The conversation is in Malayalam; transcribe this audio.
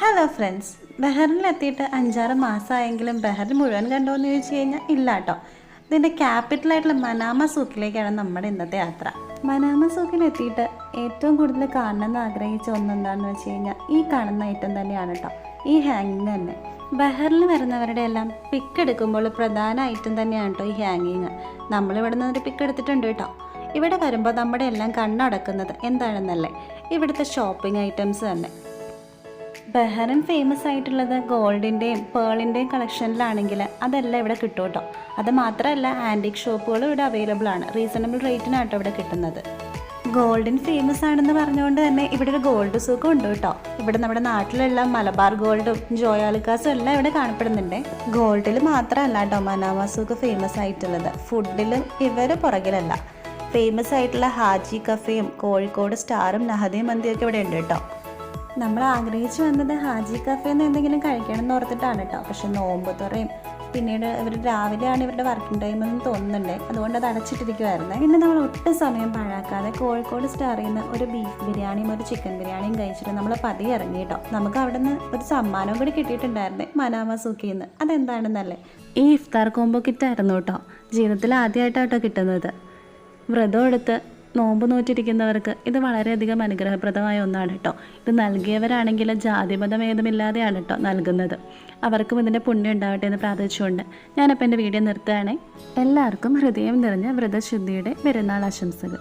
ഹലോ ഫ്രണ്ട്സ്, ബഹറിനിലെത്തിയിട്ട് 5-6 മാസമായെങ്കിലും ബഹറിൻ മുഴുവൻ കണ്ടോ എന്ന് ചോദിച്ചു കഴിഞ്ഞാൽ ഇല്ല കേട്ടോ. ഇതിൻ്റെ ക്യാപിറ്റലായിട്ടുള്ള മനാമ സൂക്കിലേക്കാണ് നമ്മുടെ ഇന്നത്തെ യാത്ര. മനാമ സൂക്കിലെത്തിയിട്ട് ഏറ്റവും കൂടുതൽ കാണണമെന്ന് ആഗ്രഹിച്ച ഒന്നെന്താണെന്ന് വെച്ച് കഴിഞ്ഞാൽ ഈ കാണുന്ന ഐറ്റം തന്നെയാണ് കേട്ടോ, ഈ ഹാങ്ങിങ് തന്നെ. ബഹറിൽ വരുന്നവരുടെ എല്ലാം പിക്ക് എടുക്കുമ്പോൾ പ്രധാന ഐറ്റം തന്നെയാണ് കേട്ടോ ഈ ഹാങ്ങിങ്. നമ്മളിവിടെ നിന്നൊരു പിക്ക് എടുത്തിട്ടുണ്ട് കേട്ടോ. ഇവിടെ വരുമ്പോൾ നമ്മുടെ എല്ലാം കണ്ണടക്കുന്നത് എന്താണെന്നല്ലേ, ഇവിടുത്തെ ഷോപ്പിംഗ് ഐറ്റംസ് തന്നെ. ബഹ്റിൻ ഫേമസ് ആയിട്ടുള്ളത് ഗോൾഡിൻ്റെയും പേളിൻ്റെയും കളക്ഷനിലാണെങ്കിൽ അതെല്ലാം ഇവിടെ കിട്ടും കേട്ടോ. അത് മാത്രമല്ല ആൻറ്റിക് ഷോപ്പുകളും ഇവിടെ അവൈലബിൾ ആണ്. റീസണബിൾ റേറ്റിനാട്ടോ ഇവിടെ കിട്ടുന്നത്. ഗോൾഡിൻ ഫേമസ് ആണെന്ന് പറഞ്ഞുകൊണ്ട് തന്നെ ഇവിടെ ഒരു ഗോൾഡ് സൂക്കും ഉണ്ട് കേട്ടോ. ഇവിടെ നമ്മുടെ നാട്ടിലുള്ള മലബാർ ഗോൾഡും ജോയാലുക്കാസും എല്ലാം ഇവിടെ കാണപ്പെടുന്നുണ്ട്. ഗോൾഡിൽ മാത്രമല്ല കേട്ടോ മനാമ സൂക്ക് ഫേമസ് ആയിട്ടുള്ളത്, ഫുഡിലും ഇവർ പുറകിലല്ല. ഫേമസ് ആയിട്ടുള്ള ഹാജി കഫേയും കോഴിക്കോട് സ്റ്റാറും നഹദയും മന്തിയൊക്കെ ഇവിടെ ഉണ്ട് കേട്ടോ. നമ്മൾ ആഗ്രഹിച്ചു വന്നത് ഹാജി കഫേന്ന് എന്തെങ്കിലും കഴിക്കണം എന്ന് ഓർത്തിട്ടാണ് കേട്ടോ. പക്ഷെ നോമ്പ് തുറയും പിന്നീട് ഇവർ രാവിലെയാണ് ഇവരുടെ വർക്കിംഗ് ടൈം എന്ന് തോന്നുന്നുണ്ട്, അതുകൊണ്ട് അത് അടച്ചിട്ടിരിക്കുമായിരുന്നു. പിന്നെ നമ്മൾ ഒട്ടും സമയം പാഴാക്കാതെ കോഴിക്കോട് സ്റ്റാറിൽ നിന്ന് ഒരു ബീഫ് ബിരിയാണിയും ഒരു ചിക്കൻ ബിരിയാണിയും കഴിച്ചിട്ട് നമ്മൾ പതിയെ ഇറങ്ങി കേട്ടോ. നമുക്ക് അവിടെ നിന്ന് ഒരു സമ്മാനവും കൂടി കിട്ടിയിട്ടുണ്ടായിരുന്നു മനാമ സൂക്കിൽ നിന്ന്. അതെന്താണെന്നല്ലേ, ഈ ഇഫ്താർ കോംബോ കിറ്റായിരുന്നു കേട്ടോ. ജീവിതത്തിൽ ആദ്യമായിട്ടാട്ടോ കിട്ടുന്നത്. വ്രതം എടുത്ത് നോമ്പ് നോറ്റിരിക്കുന്നവർക്ക് ഇത് വളരെയധികം അനുഗ്രഹപ്രദമായ ഒന്നാണ് കേട്ടോ. ഇത് നൽകിയവരാണെങ്കിൽ ജാതിമതഭേദമില്ലാതെയാണ് കേട്ടോ നൽകുന്നത്. അവർക്കും ഇതിൻ്റെ പുണ്യം ഉണ്ടാവട്ടെ എന്ന് പ്രാർത്ഥിച്ചുകൊണ്ട് ഞാനപ്പോൾ എൻ്റെ വീഡിയോ നിർത്തുകയാണെ. എല്ലാവർക്കും ഹൃദയം നിറഞ്ഞ വ്രതശുദ്ധിയുടെ പെരുന്നാൾ ആശംസകൾ.